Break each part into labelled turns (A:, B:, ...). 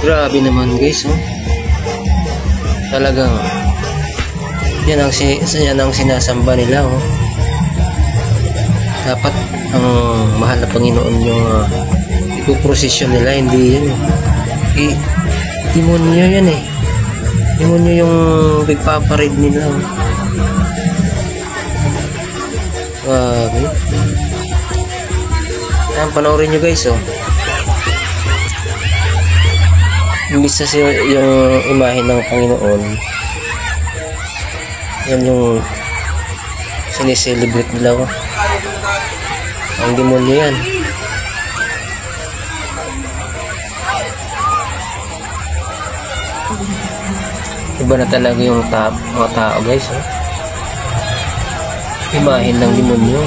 A: Grabe naman guys, oh. Talagang yan ang sinasamba nila, oh. Dapat ang mahal na Panginoon yung ipoprosesyon nila, hindi yan, eh. Demonyo yan, eh. Demonyo yung pagpaparade nila, oh. Grabe. Ayan, panoorin nyo guys, oh. Imbis na yung imahe ng Panginoon, yan yung sineselebrate nila, oh. Ang demonyo yan. Iba na talaga yung mga tao guys, oh. Imahe ng demonyo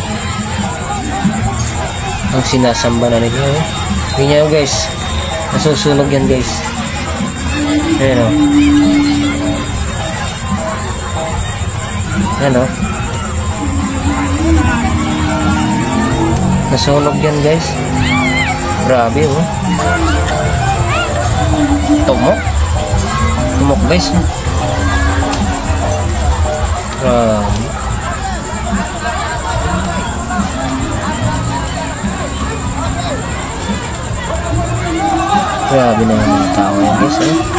A: ang sinasamba na nila, oh. Ganyan guys, nasusunog yan guys. Ayan, oh. Ayan, oh. Nasunog yan guys. Grabe, oh. Tumok guys, oh. Grabe. Grabe na yung mga tao yan guys, eh.